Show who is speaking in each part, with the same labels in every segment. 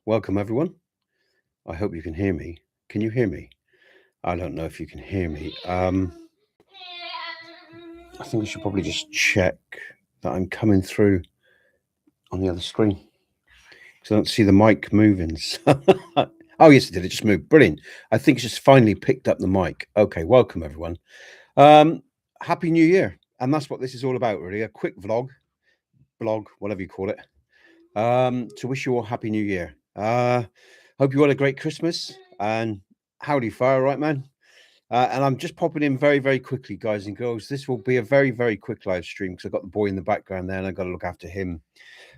Speaker 1: Welcome, everyone. I hope you can hear me. Can you hear me? I don't know if you can hear me. I think I should probably just check that I'm coming through on the other screen because I don't see the mic moving. Oh, yes, it did. It just moved. Brilliant. I think it's just finally picked up the mic. Okay, welcome, everyone. Happy New Year. And that's what this is all about, really. A quick blog, whatever you call it, to wish you all Happy New Year. Hope you had a great Christmas and howdy fire, right, man? And I'm just popping in very, very quickly, guys and girls. This will be a very, very quick live stream because I've got the boy in the background there and I've got to look after him.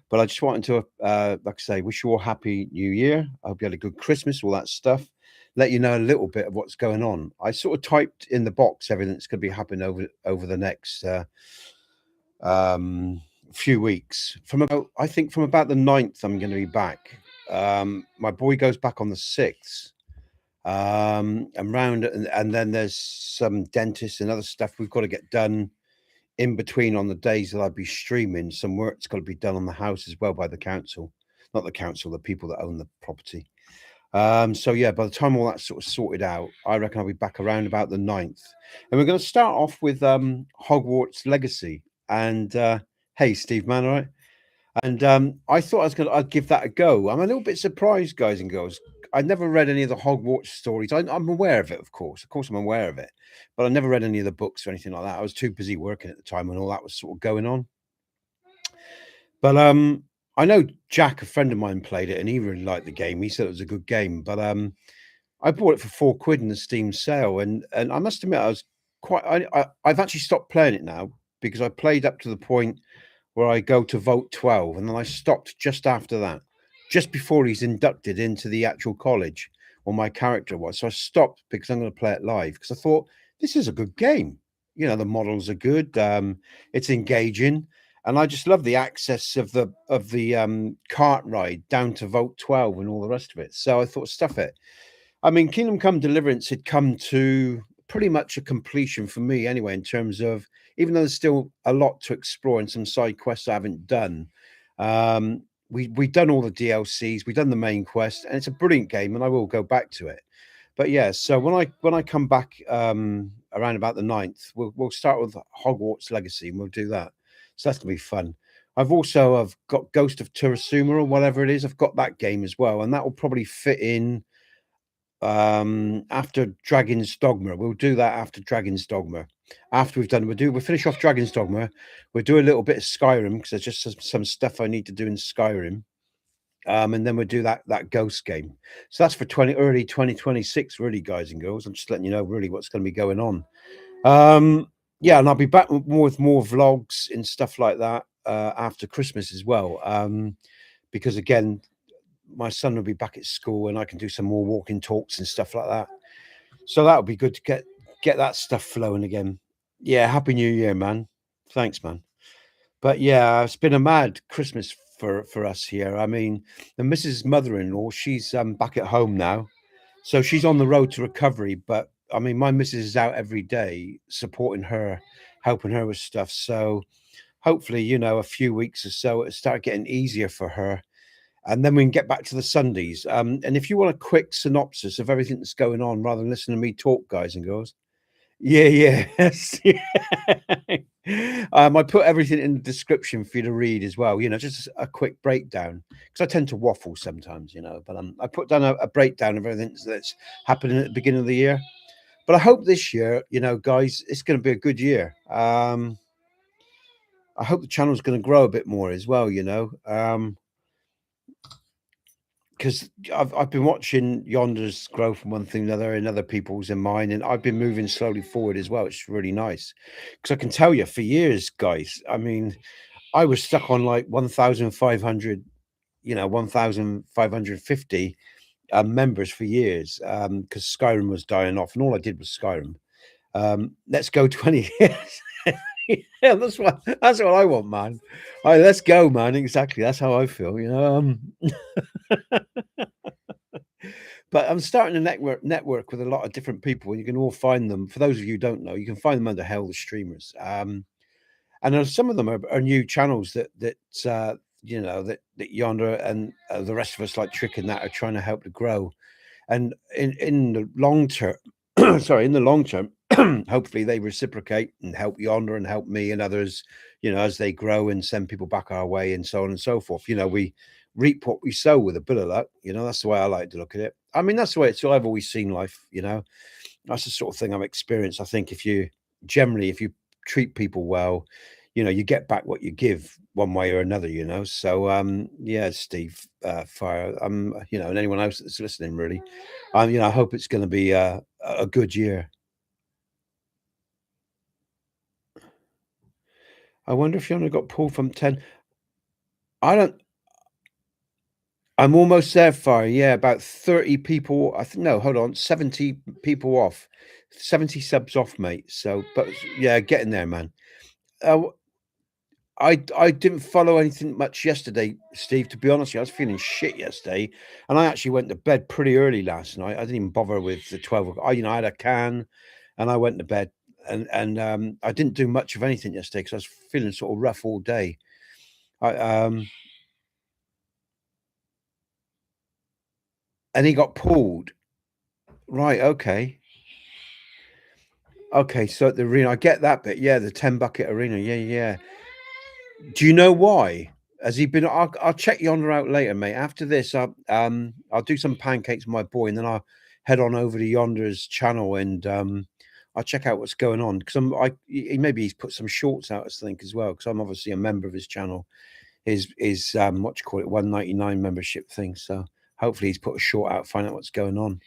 Speaker 1: But I just wanted to, like I say, wish you all Happy New Year. I hope you had a good Christmas, all that stuff. Let you know a little bit of what's going on. I sort of typed in the box everything that's going to be happening over the next few weeks. I think from about the 9th, I'm going to be back. My boy goes back on the 6th. And then there's some dentists and other stuff we've got to get done in between on the days that I'd be streaming. Some work's got to be done on the house as well by the council, not the council, the people that own the property. So yeah, by the time all that's sort of sorted out, I reckon I'll be back around about the 9th. And we're going to start off with Hogwarts Legacy. And hey, Steve, man, all right? And I thought I'd give that a go. I'm a little bit surprised, guys and girls. I never read any of the Hogwarts stories. I'm aware of it, of course. Of course, I'm aware of it. But I never read any of the books or anything like that. I was too busy working at the time when all that was sort of going on. But I know Jack, a friend of mine, played it and he really liked the game. He said it was a good game. But I bought it for £4 in the Steam sale. And I must admit, I was I've actually stopped playing it now because I played up to the point where I go to vote 12, and then I stopped just after that, just before he's inducted into the actual college, or my character was. So I stopped because I'm going to play it live because I thought this is a good game. You know, the models are good. It's engaging, and I just love the access of the cart ride down to vote 12 and all the rest of it. So I thought, stuff it. I mean, Kingdom Come Deliverance had come to pretty much a completion for me anyway, in terms of, even though there's still a lot to explore and some side quests I haven't done. We've done all the DLCs, we've done the main quest, and it's a brilliant game, and I will go back to it. But yeah, so when I come back around about the 9th, we'll start with Hogwarts Legacy, and we'll do that. So that's gonna be fun. I've got Ghost of Turasuma or whatever it is. I've got that game as well, and that will probably fit in after Dragon's Dogma. We'll do that after Dragon's Dogma. After we'll finish off Dragon's Dogma. We'll do a little bit of Skyrim because there's just some stuff I need to do in Skyrim. And then we'll do that ghost game. So that's for early 2026, really, guys and girls. I'm just letting you know really what's going to be going on. Yeah, and I'll be back with more vlogs and stuff like that after Christmas as well. Because again, my son will be back at school and I can do some more walking talks and stuff like that. So that would be good to get that stuff flowing again. Yeah, Happy New Year, man. Thanks, man. But yeah, it's been a mad Christmas for us here. I mean, the Mrs. Mother-in-law, she's back at home now. So she's on the road to recovery. But I mean, my missus is out every day supporting her, helping her with stuff. So hopefully, you know, a few weeks or so, it'll start getting easier for her. And then we can get back to the Sundays. And if you want a quick synopsis of everything that's going on, rather than listening to me talk, guys and girls. Yeah. I put everything in the description for you to read as well. You know, just a quick breakdown because I tend to waffle sometimes, you know. But I put down a breakdown of everything that's happening at the beginning of the year. But I hope this year, you know, guys, it's going to be a good year. I hope the channel's going to grow a bit more as well, you know. Because I've been watching Yonder's grow from one thing to another and other people's and mine, and I've been moving slowly forward as well. It's really nice because I can tell you for years, guys. I mean, I was stuck on like 1,500, you know, 1,550 members for years because Skyrim was dying off, and all I did was Skyrim. Let's go 20 years. Yeah, that's what I want, man. All right, let's go, man. Exactly, that's how I feel, you know. But I'm starting a network with a lot of different people, and you can all find them. For those of you who don't know, you can find them under Hell the Streamers. And some of them are new channels that you know, that Yonder and the rest of us like Trick and that are trying to help to grow. And in the long term, sorry, in the long term, hopefully they reciprocate and help Yonder and help me and others, you know, as they grow and send people back our way and so on and so forth. You know, we reap what we sow with a bit of luck. You know, that's the way I like to look at it. I mean, that's the way I've always seen life. You know, that's the sort of thing I've experienced. I think if you treat people well, you know, you get back what you give one way or another, you know. So yeah, Steve, Fire, you know, and anyone else that's listening, really, you know, I hope it's going to be a good year. I wonder if you only got pulled from 10. I don't. I'm almost there, Fire. Yeah, about 30 people. I think no, hold on, 70 people off, 70 subs off, mate. So, but yeah, getting there, man. Uh, I didn't follow anything much yesterday, Steve, to be honest with you. I was feeling shit yesterday, and I actually went to bed pretty early last night. I didn't even bother with the 12 o'clock. You know, I had a can, and I went to bed, and I didn't do much of anything yesterday because I was feeling sort of rough all day. I And he got pulled. Right, okay. Okay, so at the arena, I get that bit. Yeah, the 10 bucket arena. Yeah, yeah. Do you know why? Has he been? I'll check Yonder out later, mate. After this, I'll do some pancakes with my boy, and then I'll head on over to Yonder's channel and I'll check out what's going on because maybe he's put some shorts out, I think, as well. Because I'm obviously a member of his channel, his what do you call it, 199 membership thing. So hopefully he's put a short out, find out what's going on.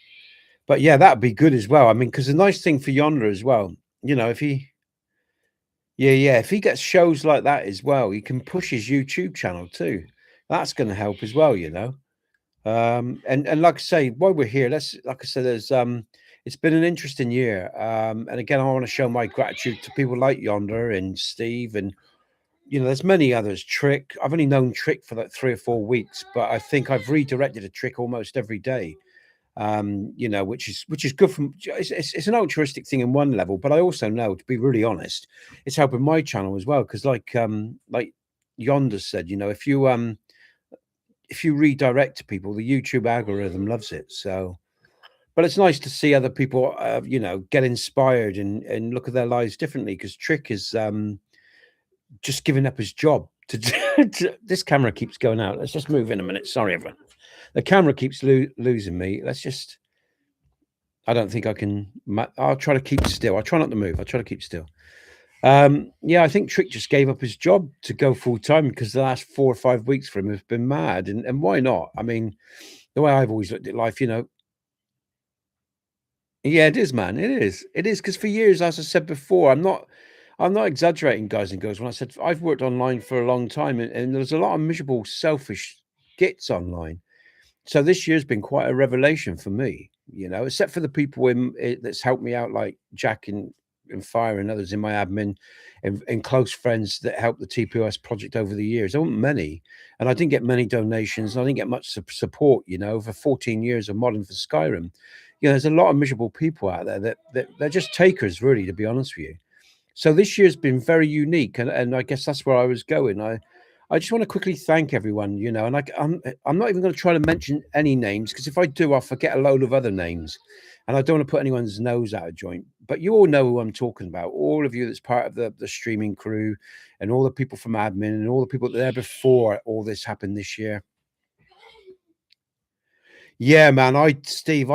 Speaker 1: But yeah, that'd be good as well. I mean, because the nice thing for Yonder as well, you know, if he yeah, yeah. If he gets shows like that as well, he can push his YouTube channel too. That's going to help as well, you know. And like I say, while we're here, let's like I said, it's been an interesting year. And again, I want to show my gratitude to people like Yonder and Steve, and you know, there's many others. Trick. I've only known Trick for like 3 or 4 weeks, but I think I've redirected a Trick almost every day, you know, which is good from it's an altruistic thing in one level, but I also know, to be really honest, it's helping my channel as well because like Yonder said, you know, if you redirect people, the YouTube algorithm loves it. So, but it's nice to see other people, you know, get inspired and look at their lives differently. Because Trick is just giving up his job to, this camera keeps going out. Let's just move in a minute. Sorry, everyone. The camera keeps losing me. Let's just I don't think I can. I'll try to keep still. I'll try not to move. I'll try to keep still. Yeah, I think Trick just gave up his job to go full time because the last 4 or 5 weeks for him has been mad. And why not? I mean, the way I've always looked at life, you know. Yeah, it is, man. It is. It is because for years, as I said before, I'm not exaggerating, guys and girls. When I said I've worked online for a long time, and there's a lot of miserable, selfish gits online. So this year's been quite a revelation for me, you know, except for the people in it that's helped me out, like Jack and Fire and others in my admin and close friends that helped the TPOS project over the years. There weren't many, and I didn't get many donations. I didn't get much support, you know, over 14 years of modding for Skyrim. You know, there's a lot of miserable people out there that they're just takers, really, to be honest with you. So this year's been very unique, and I guess that's where I was going. I just want to quickly thank everyone, you know, and I'm not even going to try to mention any names because if I do, I'll forget a load of other names, and I don't want to put anyone's nose out of joint. But you all know who I'm talking about. All of you that's part of the streaming crew, and all the people from admin, and all the people that were there before all this happened this year. Yeah, man. Steve,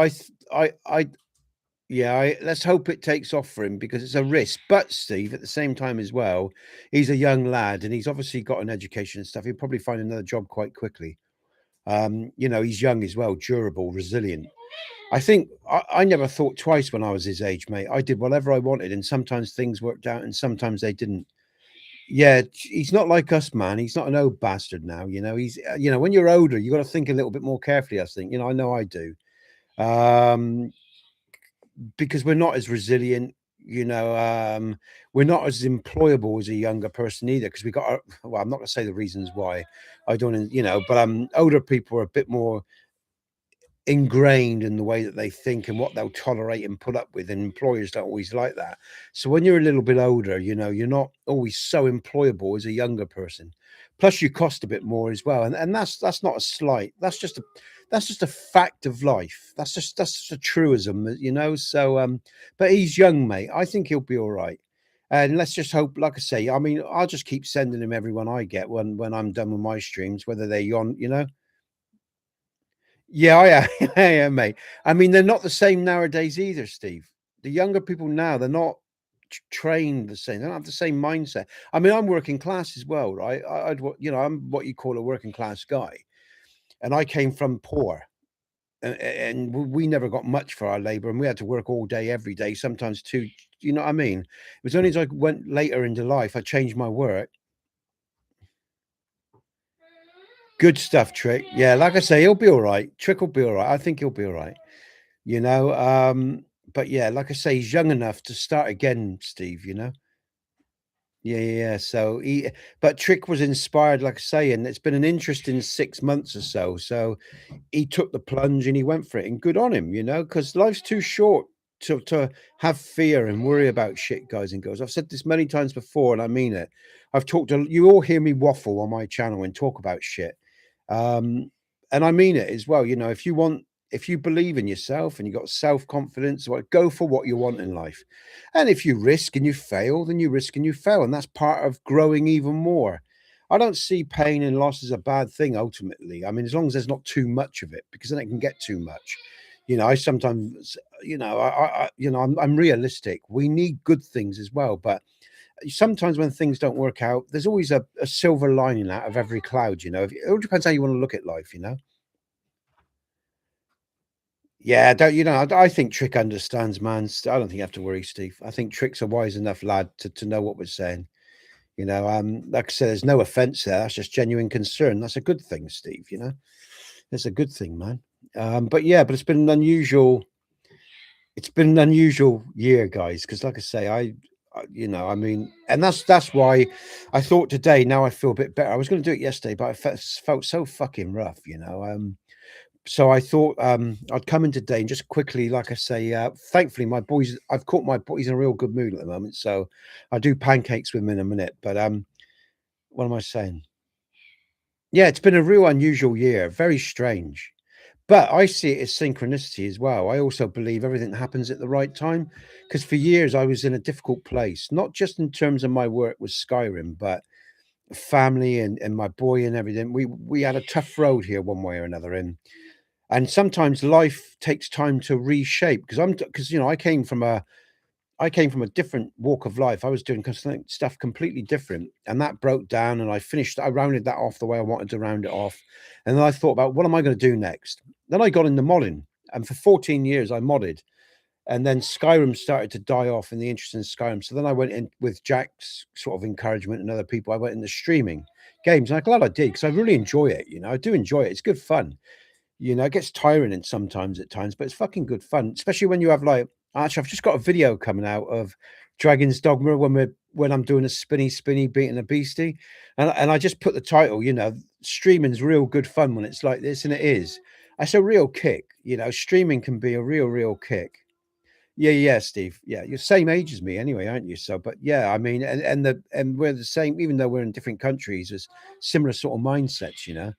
Speaker 1: yeah, let's hope it takes off for him because it's a risk. But Steve, at the same time as well, he's a young lad and he's obviously got an education and stuff. He'll probably find another job quite quickly. You know, he's young as well, durable, resilient. I think I never thought twice when I was his age, mate. I did whatever I wanted, and sometimes things worked out, and sometimes they didn't. Yeah, he's not like us, man. He's not an old bastard now. You know, you know, when you're older, you got to think a little bit more carefully. I think, you know I do. Um, because we're not as resilient, you know, we're not as employable as a younger person either because we got well, I'm not going to say the reasons why. I don't, you know, but older people are a bit more ingrained in the way that they think and what they'll tolerate and put up with, and employers don't always like that. So when you're a little bit older, you know, you're not always so employable as a younger person. Plus you cost a bit more as well, and that's not a slight, that's just a fact of life. That's just a truism, you know. So but he's young, mate. I think he'll be all right. And let's just hope, like I say, I mean, I'll just keep sending him everyone I get when I'm done with my streams, whether they're on, you know. Yeah, I am. I am, mate. I mean, they're not the same nowadays either, Steve. The younger people now, they're not trained the same. They don't have the same mindset. I mean, I'm working class as well, right? You know, I'm what you call a working class guy, and I came from poor, and we never got much for our labor, and we had to work all day, every day, sometimes two. You know what I mean? It was only as I went later into life, I changed my work. Good stuff, Trick. Yeah, like I say, he'll be all right. Trick will be all right. I think he'll be all right. You know, but yeah, like I say, he's young enough to start again, Steve, you know. Yeah, yeah, yeah. So but Trick was inspired, like I say, and it's been an interesting 6 months or so. So he took the plunge and he went for it, and good on him, you know, because life's too short to have fear and worry about shit, guys and girls. I've said this many times before, and I mean it. You all hear me waffle on my channel and talk about shit. Um, and I mean it as well. You know, if you believe in yourself and you got self-confidence, well, go for what you want in life. And if you risk and you fail, then you risk and you fail. And that's part of growing even more. I don't see pain and loss as a bad thing ultimately. I mean, as long as there's not too much of it, because then it can get too much. You know, I sometimes, you know, I'm realistic. We need good things as well, but sometimes when things don't work out, there's always a silver lining out of every cloud. You know, it all depends how you want to look at life. You know. Yeah, don't you know? I think Trick understands, man. I don't think you have to worry, Steve. I think Trick's a wise enough lad to know what we're saying. You know, like I said, there's no offense there. That's just genuine concern. That's a good thing, Steve. You know, it's a good thing, man. But yeah, but it's been an unusual. It's been an unusual year, guys. Because, like I say, you know, I mean, and that's why I thought today. Now I feel a bit better. I was going to do it yesterday, but I felt so fucking rough. You know, so I thought I'd come in today and just quickly, like I say, thankfully my boys, I've caught my boys in a real good mood at the moment. So I do pancakes with them in a minute. But what am I saying? Yeah, it's been a real unusual year, very strange. But I see it as synchronicity as well. I also believe everything happens at the right time. Because for years I was in a difficult place, not just in terms of my work with Skyrim, but family and my boy and everything. We had a tough road here one way or another. And sometimes life takes time to reshape because you know I came from a different walk of life. I was doing stuff completely different, and that broke down. And I rounded that off the way I wanted to round it off, and then I thought about what am I going to do next. Then I got into modding, and for 14 years I modded, and then Skyrim started to die off in the interest in Skyrim. So then I went in with Jack's sort of encouragement and other people. I went into streaming games, and I'm glad I did because I really enjoy it. You know, I do enjoy it. It's good fun. You know, it gets tiring and sometimes at times, but it's fucking good fun, especially when you have like actually I've just got a video coming out of Dragon's Dogma when I'm doing a spinny beating a beastie. And I just put the title, you know, streaming's real good fun when it's like this, and it is. It's a real kick, you know, streaming can be a real kick. Yeah, yeah, Steve. Yeah, you're same age as me anyway, aren't you? So, but yeah, I mean, and we're the same, even though we're in different countries, there's similar sort of mindsets, you know.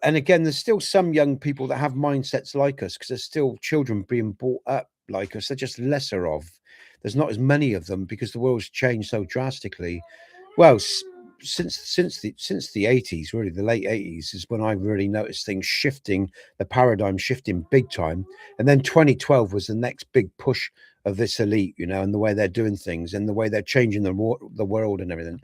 Speaker 1: And again, there's still some young people that have mindsets like us because there's still children being brought up like us. They're just lesser of. There's not as many of them because the world's changed so drastically. Well, since the 80s, really the late 80s is when I really noticed things shifting, the paradigm shifting big time. And then 2012 was the next big push of this elite, you know, and the way they're doing things and the way they're changing the world and everything,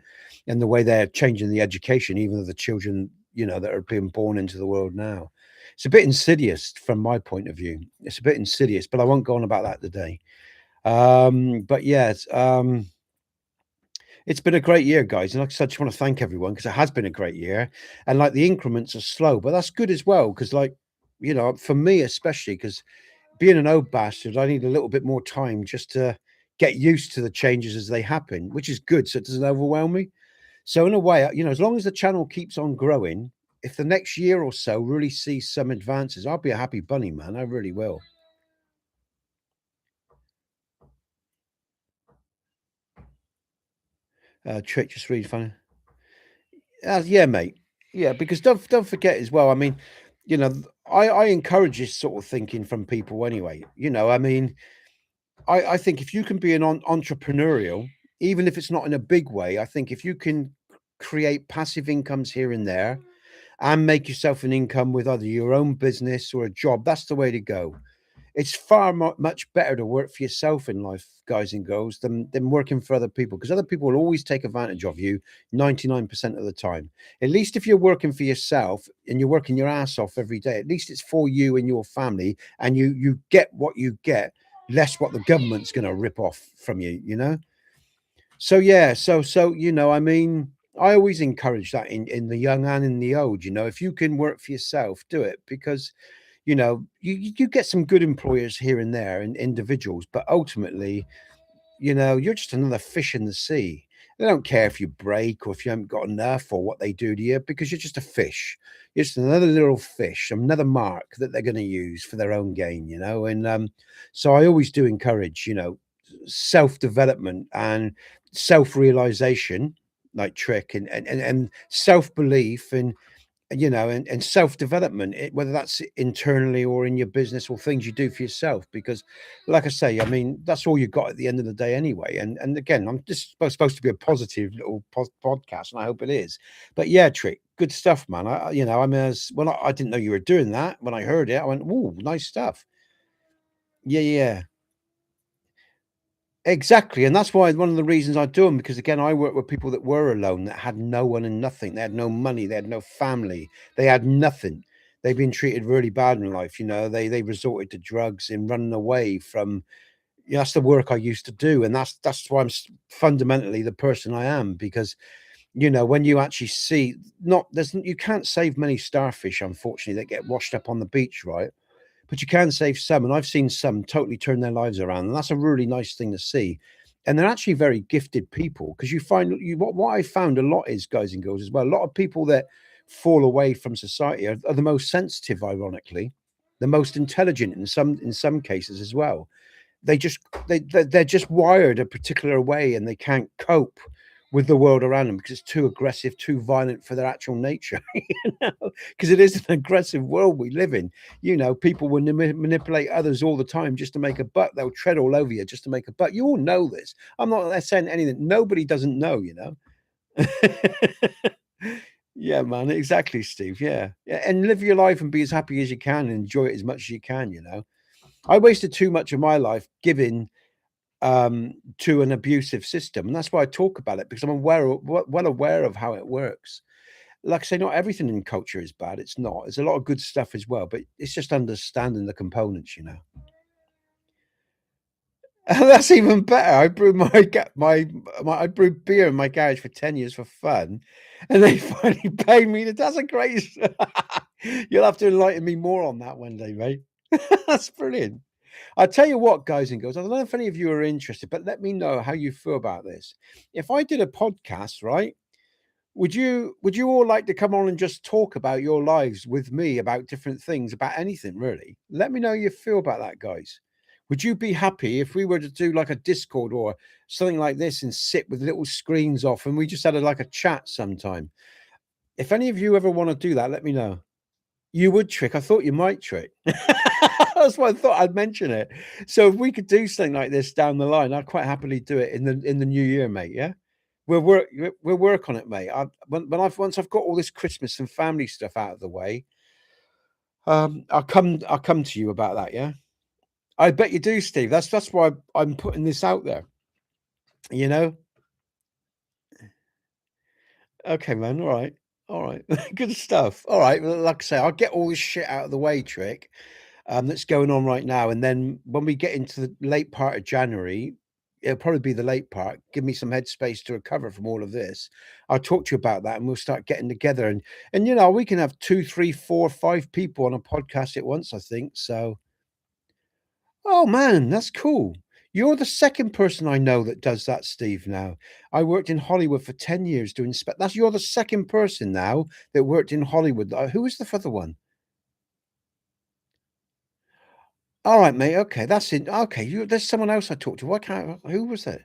Speaker 1: and the way they're changing the education, even of the children, you know, that are being born into the world now. It's a bit insidious from my point of view. It's a bit insidious, but I won't go on about that today. But yeah, it's been a great year, guys. And like I said, I just want to thank everyone because it has been a great year. And like the increments are slow, but that's good as well. Because, like, you know, for me, especially because being an old bastard, I need a little bit more time just to get used to the changes as they happen, which is good. So it doesn't overwhelm me. So, in a way, you know, as long as the channel keeps on growing, if the next year or so really sees some advances, I'll be a happy bunny, man. I really will. Trick, just read funny. Yeah, mate. Yeah, because don't forget as well. I mean, I encourage this sort of thinking from people anyway. I mean, I think if you can be an entrepreneurial, even if it's not in a big way, I think if you can create passive incomes here and there and make yourself an income with either your own business or a job, that's the way to go. It's far much better to work for yourself in life, guys and girls, than working for other people, because other people will always take advantage of you 99% of the time. At least if you're working for yourself and you're working your ass off every day, at least it's for you and your family, and you get what you get, less what the government's going to rip off from you. So yeah, I mean, I always encourage that in the young and in the old. If you can work for yourself, do it, because you get some good employers here and there and individuals, but ultimately, you're just another fish in the sea. They don't care if you break or if you haven't got enough or what they do to you, because you're just a fish. You're just another little fish, another mark that they're going to use for their own gain. And so I always do encourage, self development and self realization, like Trick, and self belief, and self-development, whether that's internally or in your business or things you do for yourself, because like I say, I mean, that's all you got at the end of the day anyway. And again, I'm just supposed to be a positive little podcast, and I hope it is. But yeah, Trick, good stuff, man. I mean, when I didn't know you were doing that. When I heard it, I went, "Ooh, nice stuff." Yeah, yeah. Exactly, and that's why one of the reasons I do them, because again, I work with people that were alone, that had no one and nothing. They had no money, they had no family, they had nothing. They've been treated really bad in life. They resorted to drugs and running away from. That's the work I used to do, and that's why fundamentally the person I am. Because when you actually see, not there's you can't save many starfish, unfortunately, that get washed up on the beach, right? But you can save some, and I've seen some totally turn their lives around, and that's a really nice thing to see. And they're actually very gifted people, because you find what I found a lot is, guys and girls, as well. A lot of people that fall away from society are the most sensitive, ironically, the most intelligent in some cases as well. They just they're just wired a particular way, and they can't cope with the world around them because it's too aggressive, too violent for their actual nature. Because it is an aggressive world we live in. People will manipulate others all the time just to make a buck. They'll tread all over you just to make a buck. You all know this. I'm not saying anything nobody doesn't know. Yeah, man, exactly, Steve. Yeah, yeah, and live your life and be as happy as you can and enjoy it as much as you can. I wasted too much of my life giving to an abusive system, and that's why I talk about it, because I'm well aware of how it works. Like I say, not everything in culture is bad. It's not. There's a lot of good stuff as well, but it's just understanding the components. And that's even better. I brewed I brewed beer in my garage for 10 years for fun, and they finally paid me. That's a great. You'll have to enlighten me more on that one day, mate. That's brilliant. I tell you what, guys and girls, I don't know if any of you are interested, but let me know how you feel about this. If I did a podcast, right? Would you all like to come on and just talk about your lives with me about different things, about anything really? Let me know how you feel about that, guys. Would you be happy if we were to do like a Discord or something like this and sit with little screens off and we just had like a chat sometime? If any of you ever want to do that, let me know. You would, Trick. I thought you might, Trick. That's why I thought I'd mention it. So if we could do something like this down the line, I'd quite happily do it in the new year, mate. Yeah, we'll work on it, mate. Once I've got all this Christmas and family stuff out of the way, I'll come to you about that. Yeah, I bet you do, Steve. That's why I'm putting this out there. You know. Okay, man. All right. Good stuff. All right. Well, like I say, I'll get all this shit out of the way, Trick. That's going on right now. And then when we get into the late part of January, it'll probably be the late part. Give me some headspace to recover from all of this. I'll talk to you about that, and we'll start getting together. And we can have 2, 3, 4, 5 people on a podcast at once, I think. So, oh man, that's cool. You're the second person I know that does that, Steve. Now, I worked in Hollywood for 10 years doing that's you're the second person now that worked in Hollywood. Who was the other one? All right, mate. Okay, that's it. Okay, there's someone else I talked to. Why can't? Who was it?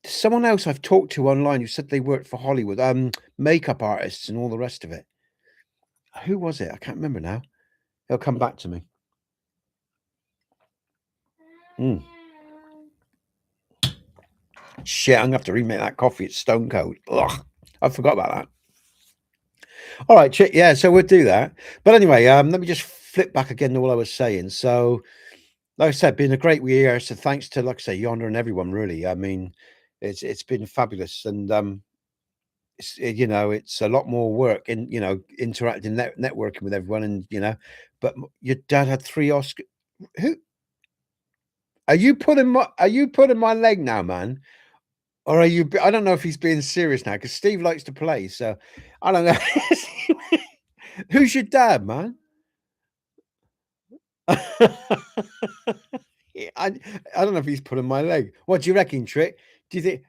Speaker 1: Someone else I've talked to online who said they worked for Hollywood, makeup artists and all the rest of it. Who was it? I can't remember now. He'll come back to me. Mm. Shit, I'm gonna have to remake that coffee. It's stone cold. Ugh, I forgot about that. All right, yeah, so we'll do that. But anyway, let me just flip back again to what I was saying. So, like I said, been a great year. So thanks to, like I say, Yonder and everyone, really. I mean, it's been fabulous. And it's, you know, it's a lot more work and, you know, interacting, networking with everyone and, you know, but your dad had 3 Oscar. Who are you pulling my leg now, man? Or are you, I don't know if he's being serious now because Steve likes to play. So I don't know. Who's your dad, man? Yeah, I don't know if he's pulling my leg. What do you reckon, Trick? Do you think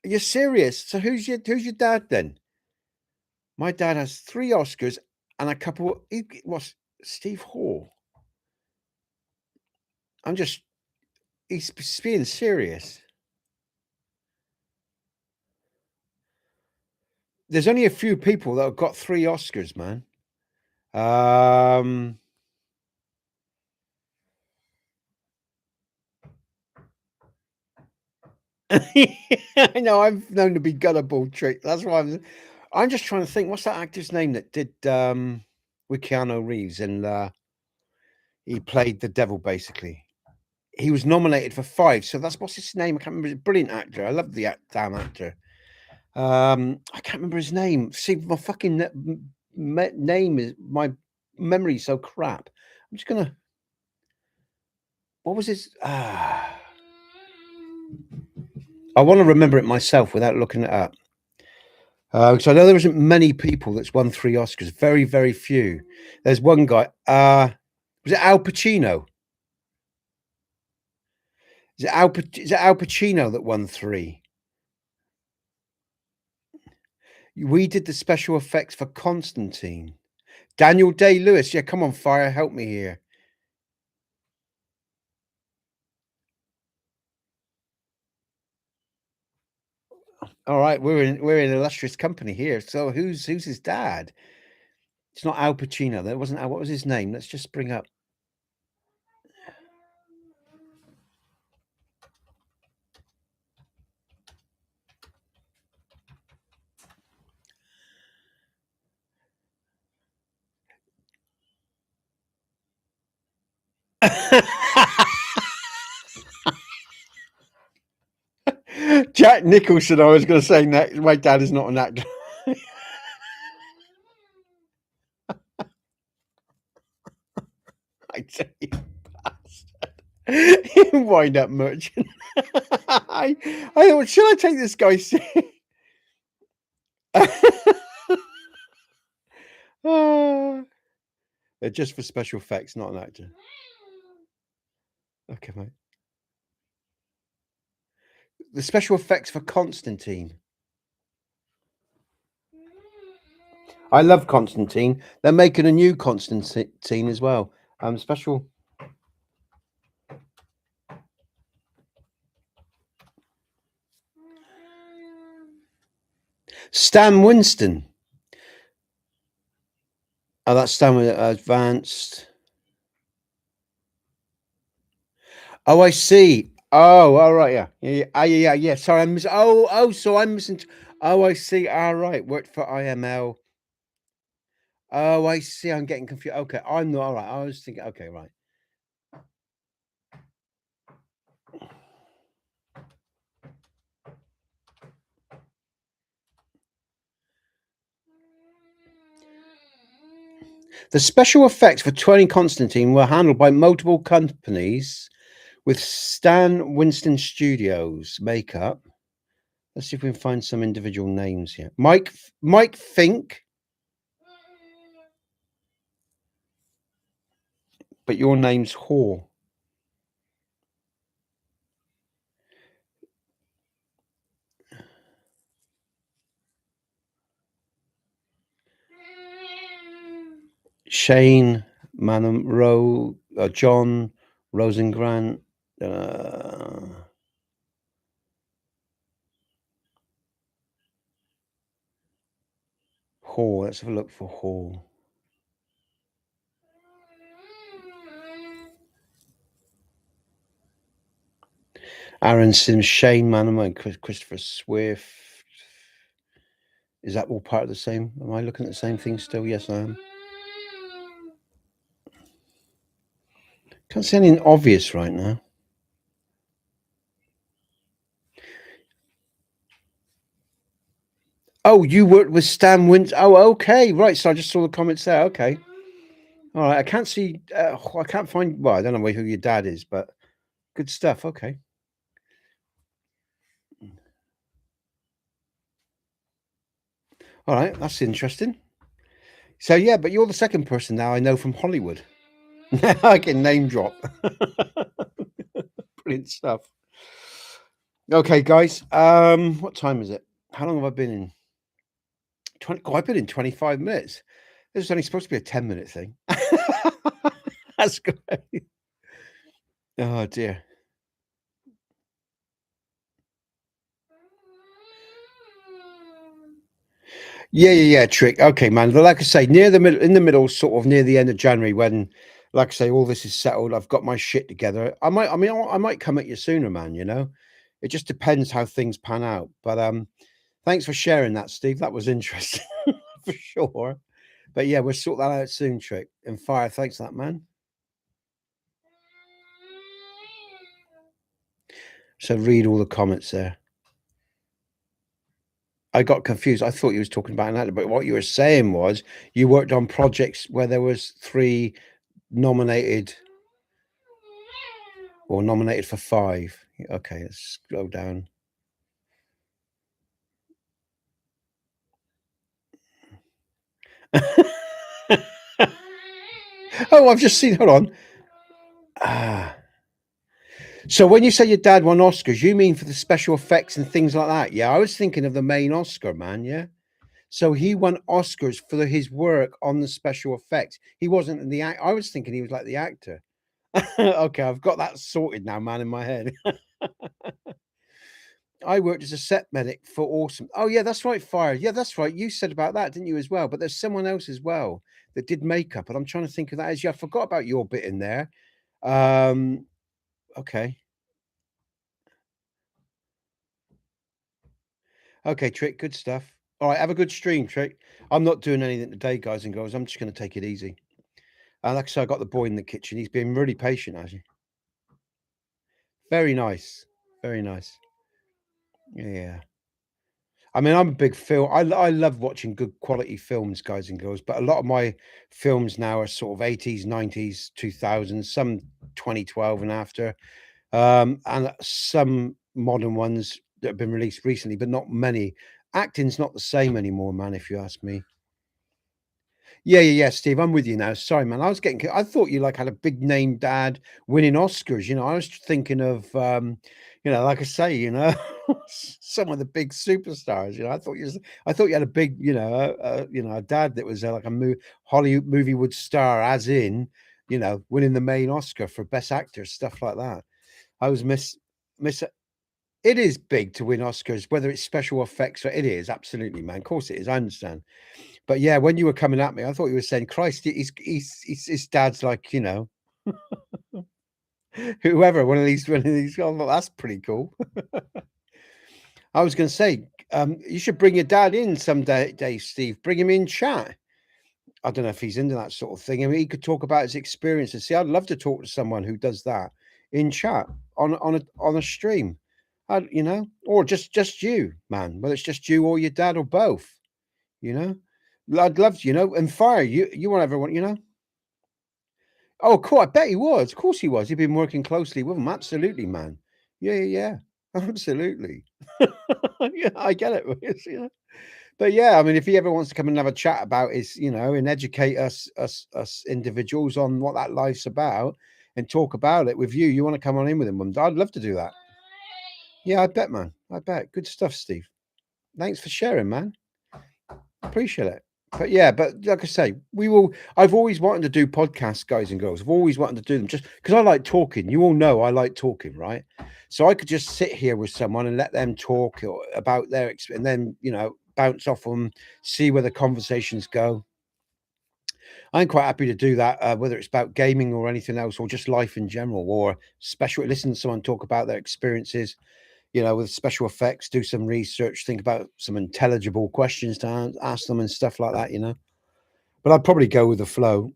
Speaker 1: you're serious? So who's your dad then? My dad has 3 Oscars and a couple. What's Steve Hall? I'm just. He's being serious. There's only a few people that have got 3 Oscars, man. I know I'm known to be gullible, Trick. That's why I'm just trying to think. What's that actor's name that did with Keanu Reeves and he played the devil basically. He was nominated for 5, so that's what's his name? I can't remember. He's a brilliant actor. I love the damn actor. I can't remember his name. See, my fucking name is my memory's so crap. I'm just gonna. What was his? I want to remember it myself without looking it up. Because I know there isn't many people that's won 3 Oscars. Very, very few. There's one guy. Was it Al Pacino? Is it Al Pacino that won 3? We did the special effects for Constantine. Daniel Day-Lewis. Yeah, come on, Fire, help me here. All right, we're in illustrious company here. So who's his dad? It's not Al Pacino. That wasn't Al. What was his name? Let's just bring up. Jack Nicholson. I was going to say next. My dad is not an actor. I tell you, bastard. Wind up merchant. I thought, should I take this guy serious? They're just for special effects, not an actor. Okay, mate. The special effects for Constantine. I love Constantine. They're making a new Constantine as well. Special. Stan Winston. Oh, that's Stan with Advanced. Oh, I see. Oh, all right, yeah, yeah, yeah. Sorry, I'm so I'm missing. Oh, I see. All right, worked for IML. Oh, I see. I'm getting confused. Okay, I'm not all right. I was thinking. Okay, right. The special effects for 20 Constantine were handled by multiple companies, with Stan Winston Studios makeup. Let's see if we can find some individual names here. Mike Fink. But your name's Hall. Shane Manham John Rosengrant. Hall. Let's have a look for Hall. Aaron Sims, Shane Manaman, Christopher Swift. Is that all part of the same? Am I looking at the same thing still? Yes, I am. Can't see anything obvious right now. Oh, you worked with Stan Wint. Oh, okay, right. So I just saw the comments there. Okay, all right. I can't see. I can't find. Well, I don't know who your dad is, but good stuff. Okay. All right, that's interesting. So yeah, but you're the second person now I know from Hollywood. I can name drop. Brilliant stuff. Okay, guys. What time is it? How long have I been in? 20. Oh, I've been in 25 minutes. This is only supposed to be a 10-minute thing. That's great. Oh dear. Yeah. Trick. Okay, man. But like I say, near the middle, in the middle, sort of near the end of January, when, like I say, all this is settled, I've got my shit together. I might. I mean, I might come at you sooner, man. You know, it just depends how things pan out. But thanks for sharing that, Steve. That was interesting for sure. But yeah, we'll sort that out soon, Trick. And Fire, thanks for that, man. So read all the comments there. I got confused. I thought you was talking about an but what you were saying was you worked on projects where there was 3 nominated or nominated for 5. Okay, let's scroll down. Oh, I've just seen. Hold on. So when you say your dad won Oscars, you mean for the special effects and things like that? Yeah, I was thinking of the main Oscar, man. Yeah. So he won Oscars for his work on the special effects. He wasn't in the act. I was thinking he was like the actor. Okay, I've got that sorted now, man, in my head. I worked as a set medic for Awesome. Oh, yeah, that's right, Fire. Yeah, that's right. You said about that, didn't you, as well? But there's someone else as well that did makeup, and I'm trying to think of that as yeah, I forgot about your bit in there. Okay. Okay, Trick, good stuff. All right, have a good stream, Trick. I'm not doing anything today, guys and girls. I'm just going to take it easy. Like I said, I got the boy in the kitchen. He's been really patient, actually. Very nice. Very nice. Yeah. I mean, I'm a big film. I love watching good quality films, guys and girls. But a lot of my films now are sort of 80s, 90s, 2000s, some 2012 and after, and some modern ones that have been released recently, but not many. Acting's not the same anymore, man. If you ask me. Yeah, Steve, I'm with you now. Sorry, man. I thought you like had a big name dad winning Oscars. You know, I was thinking of, like I say, some of the big superstars. You know, I thought you had a big, a dad that was like a Hollywood moviewood star, as in, winning the main Oscar for best actor, stuff like that. I was miss. It is big to win Oscars, whether it's special effects or it is absolutely, man. Of course it is. I understand. But yeah, when you were coming at me, I thought you were saying, "Christ, he's his dad's like whoever one of these." Oh, well, that's pretty cool. I was going to say, you should bring your dad in day, Steve. Bring him in chat. I don't know if he's into that sort of thing. I mean, he could talk about his experiences. See, I'd love to talk to someone who does that in chat on a stream. Or just you, man. Whether it's just you or your dad or both. You know. I'd love to, and Fire, you want everyone, Oh, cool. I bet he was. Of course he was. He'd been working closely with him. Absolutely, man. Yeah. Absolutely. Yeah, I get it. But yeah, I mean, if he ever wants to come and have a chat about his, and educate us individuals on what that life's about and talk about it with you want to come on in with him, I'd love to do that. Yeah, I bet, man. I bet. Good stuff, Steve. Thanks for sharing, man. Appreciate it. But yeah, but like I say, I've always wanted to do podcasts, guys and girls. I've always wanted to do them just because I like talking. You all know I like talking, right? So I could just sit here with someone and let them talk about their experience and then, bounce off them, see where the conversations go. I'm quite happy to do that, whether it's about gaming or anything else, or just life in general, or special. Listen to someone talk about their experiences, with special effects. Do some research, think about some intelligible questions to ask them and stuff like that. But I'd probably go with the flow.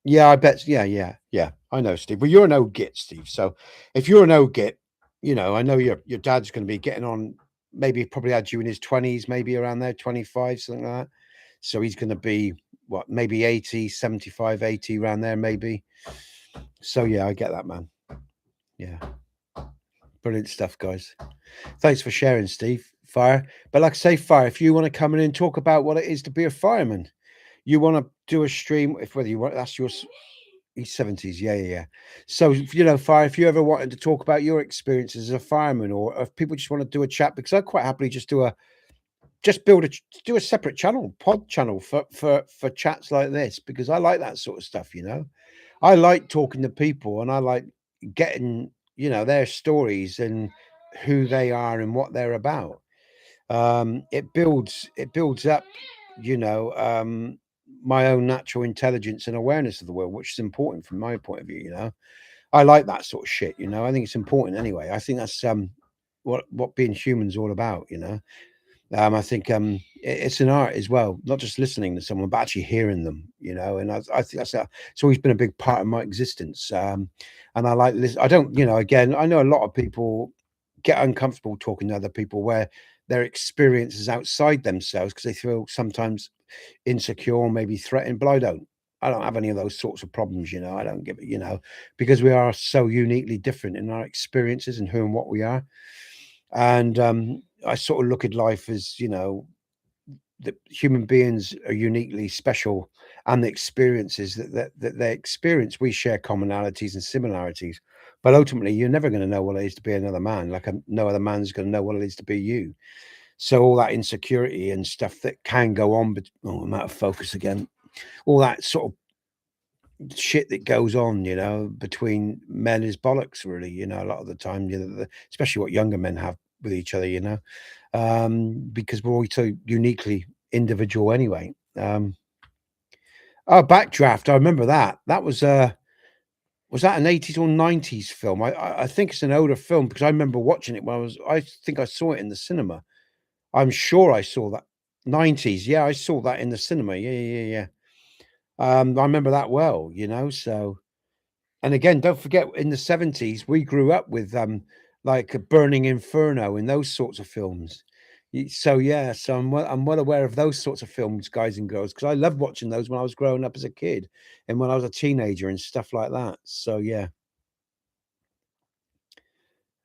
Speaker 1: Yeah, I bet. Yeah, yeah, yeah. I know, Steve. Well, you're an old git, Steve. So if you're an old git, I know your dad's going to be getting on. Maybe probably had you in his 20s, maybe around there, 25, something like that. So he's going to be what, maybe 80, 75, 80 around there, maybe. So yeah, I get that, man. Yeah, brilliant stuff, guys. Thanks for sharing, Steve. Fire. But like I say, Fire, if you want to come in and talk about what it is to be a fireman, you want to do a stream, if whether you want, that's your. He's 70s. Yeah, yeah, yeah. So, Fire, if you ever wanted to talk about your experiences as a fireman, or if people just want to do a chat, because I quite happily just do a separate channel, pod channel for chats like this, because I like that sort of stuff. I like talking to people, and I like getting, their stories and who they are and what they're about. It builds up, you know, um, my own natural intelligence and awareness of the world, which is important from my point of view. I like that sort of shit. I think it's important anyway. I think that's what being human's all about. I think it's an art as well, not just listening to someone, but actually hearing them. And I think it's always been a big part of my existence. And I like this. I don't, again, I know a lot of people get uncomfortable talking to other people where their experience is outside themselves because they feel sometimes insecure or maybe threatened, but I don't have any of those sorts of problems. I don't give it, because we are so uniquely different in our experiences and who and what we are. And I sort of look at life as, that human beings are uniquely special, and the experiences that they experience, we share commonalities and similarities. But ultimately, you're never going to know what it is to be another man, like no other man's going to know what it is to be you. So all that insecurity and stuff that can go on, but I'm out of focus again. All that sort of shit that goes on, between men is bollocks, really. A lot of the time, especially what younger men have with each other. Because we're all so uniquely individual anyway. Backdraft, I remember that. That was that an 80s or 90s film? I think it's an older film because I remember watching it when I think I saw it in the cinema. I'm sure I saw that. 90s, yeah, I saw that in the cinema. Yeah, yeah, yeah. I remember that well. So, and again, don't forget, in the 70s, we grew up with like a Burning Inferno and those sorts of films. So yeah, so I'm well aware of those sorts of films, guys and girls, because I loved watching those when I was growing up as a kid and when I was a teenager and stuff like that. So yeah,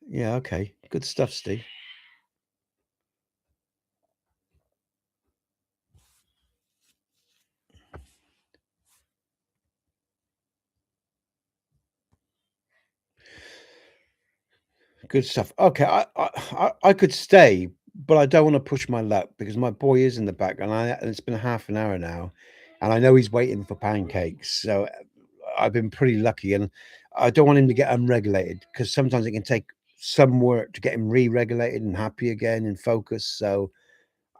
Speaker 1: yeah, okay, good stuff, Steve. Good stuff. Okay, I could stay, but I don't want to push my luck because my boy is in the back, and it's been half an hour now, and I know he's waiting for pancakes. So I've been pretty lucky, and I don't want him to get unregulated because sometimes it can take some work to get him re-regulated and happy again and focused. So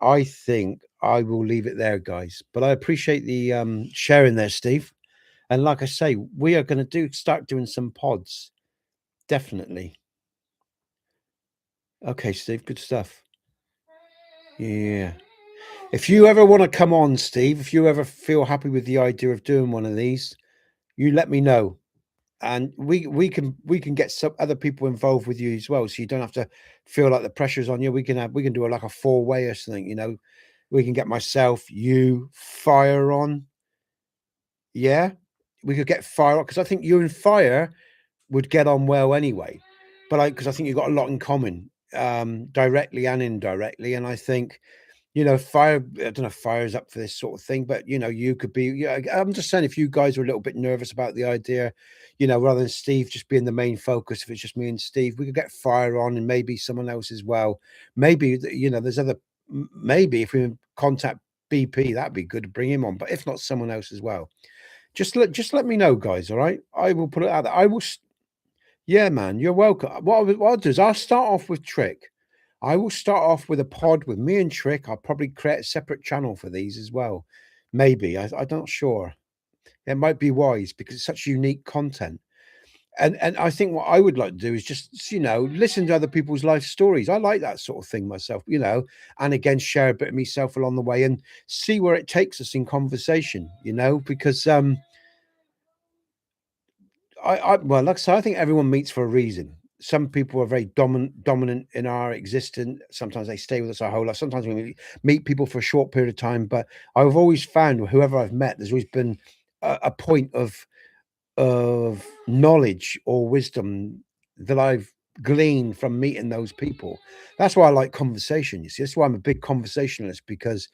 Speaker 1: I think I will leave it there, guys. But I appreciate the sharing there, Steve. And like I say, we are going to start doing some pods, definitely. Okay, Steve, good stuff. Yeah. If you ever want to come on, Steve, if you ever feel happy with the idea of doing one of these, you let me know. And we can get some other people involved with you as well. So you don't have to feel like the pressure's on you. We can do like a four-way or something. We can get myself, you, Fire on. Yeah. We could get Fire on because I think you and Fire would get on well anyway. But because I think you've got a lot in common, directly and indirectly. And I think Fire, I don't know if Fire's up for this sort of thing, but you could be, yeah, I'm just saying if you guys are a little bit nervous about the idea, rather than Steve just being the main focus, if it's just me and Steve, we could get Fire on and maybe someone else as well. Maybe, there's maybe if we contact BP, that'd be good to bring him on, but if not, someone else as well. Just let me know, guys. All right. I will put it out there. Yeah, man, you're welcome. What I'll do is I'll start off with Trick. I will start off with a pod with me and Trick. I'll probably create a separate channel for these as well. Maybe. I'm not sure. It might be wise because it's such unique content. And I think what I would like to do is just, listen to other people's life stories. I like that sort of thing myself, and again, share a bit of myself along the way and see where it takes us in conversation, because well, like I say, I think everyone meets for a reason. Some people are very dominant in our existence. Sometimes they stay with us our whole life. Sometimes we meet people for a short period of time. But I've always found whoever I've met, there's always been a point of knowledge or wisdom that I've gleaned from meeting those people. That's why I like conversation. You see, that's why I'm a big conversationalist because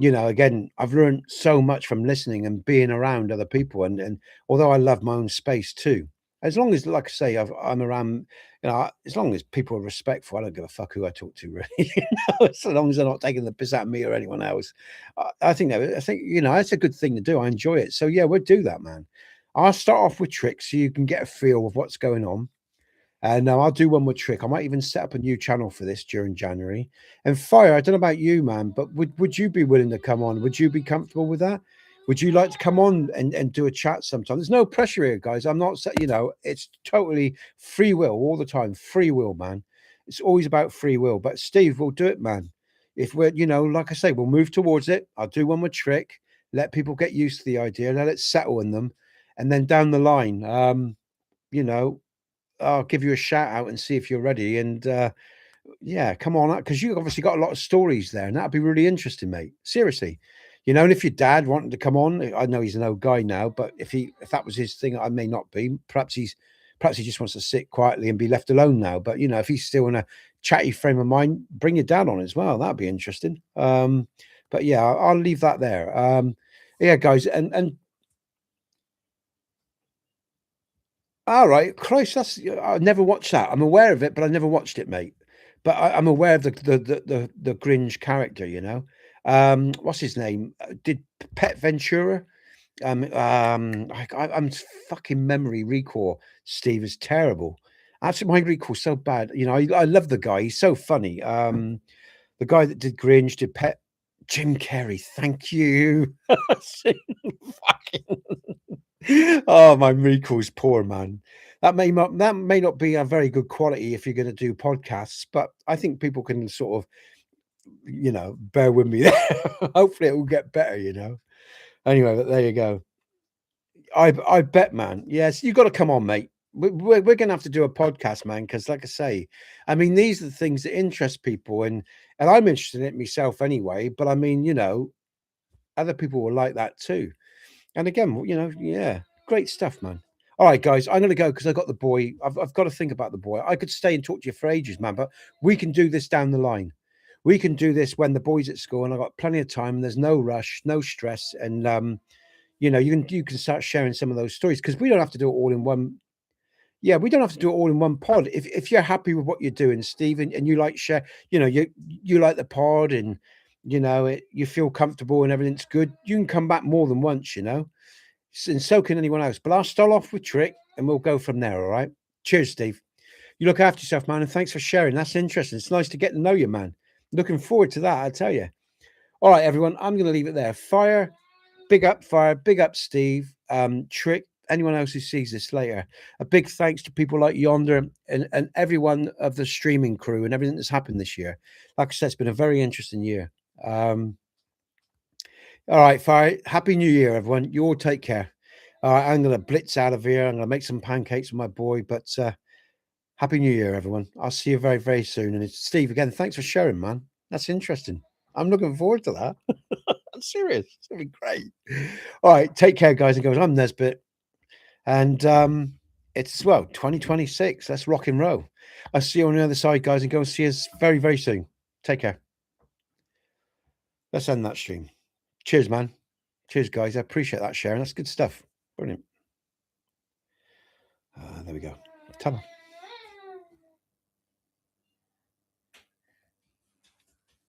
Speaker 1: again, I've learned so much from listening and being around other people. And although I love my own space too, as long as, like I say, I'm around, as long as people are respectful, I don't give a fuck who I talk to, really. As long as they're not taking the piss out of me or anyone else. I think that's a good thing to do. I enjoy it. So yeah, we'll do that, man. I'll start off with tricks so you can get a feel of what's going on. And I'll do one more trick. I might even set up a new channel for this during January. And Fire, I don't know about you, man, but would you be willing to come on? Would you be comfortable with that? Would you like to come on and do a chat sometime? There's no pressure here, guys. I'm not, it's totally free will all the time. Free will, man. It's always about free will. But Steve, we'll do it, man. If we're, like I say, we'll move towards it. I'll do one more trick. Let people get used to the idea. Let it settle in them. And then down the line, you know, I'll give you a shout out and see if you're ready. And yeah, come on, because you obviously got a lot of stories there, and that'd be really interesting, mate. Seriously, and if your dad wanted to come on, I know he's an old guy now, but if that was his thing, I may not be. Perhaps he just wants to sit quietly and be left alone now. But if he's still in a chatty frame of mind, bring your dad on as well. That'd be interesting. But yeah, I'll leave that there. Yeah, guys, and all right, Christ, I never watched that. I'm aware of it, but I never watched it, mate. But I'm aware of the Grinch character. What's his name? Did Pet Ventura? I'm fucking memory recall. Steve is terrible. Absolutely, my recall's so bad. I love the guy. He's so funny. The guy that did Grinch did Pet. Jim Carrey. Thank you. Fucking oh, my recall's poor, man. That may not be a very good quality if you're going to do podcasts, but I think people can sort of, bear with me there. Hopefully, it will get better. Anyway, but there you go. I bet, man. Yes, you got to come on, mate. We're going to have to do a podcast, man, because, like I say, I mean, these are the things that interest people, and I'm interested in it myself anyway. But I mean, other people will like that too. And again, yeah, great stuff, man. All right, guys, I'm going to go because I got the boy. I've got to think about the boy. I could stay and talk to you for ages, man, but we can do this down the line. We can do this when the boy's at school, and I've got plenty of time. And there's no rush, no stress, and you can start sharing some of those stories because we don't have to do it all in one. Yeah, we don't have to do it all in one pod. If you're happy with what you're doing, Steve, and you like share, you like the pod, and you feel comfortable and everything's good, you can come back more than once. And so can anyone else. But I'll start off with Trick and we'll go from there. All right. Cheers, Steve. You look after yourself, man. And thanks for sharing. That's interesting. It's nice to get to know you, man. Looking forward to that, I tell you. All right, everyone. I'm going to leave it there. Fire. Big up, Fire. Big up, Steve. Trick. Anyone else who sees this later. A big thanks to people like Yonder and everyone of the streaming crew and everything that's happened this year. Like I said, it's been a very interesting year. All right, Fire. Happy New Year, everyone. You all take care. All right, I'm going to blitz out of here. I'm going to make some pancakes with my boy. But Happy New Year, everyone. I'll see you very, very soon. And it's Steve again. Thanks for sharing, man. That's interesting. I'm looking forward to that. I'm serious. It's going to be great. All right, take care, guys and girls. I'm Nesbit. And it's, 2026. Let's rock and roll. I'll see you on the other side, guys, and go and see us very, very soon. Take care. Let's end that stream. Cheers, man. Cheers, guys. I appreciate that sharing. That's good stuff. Brilliant. There we go. Ta-da.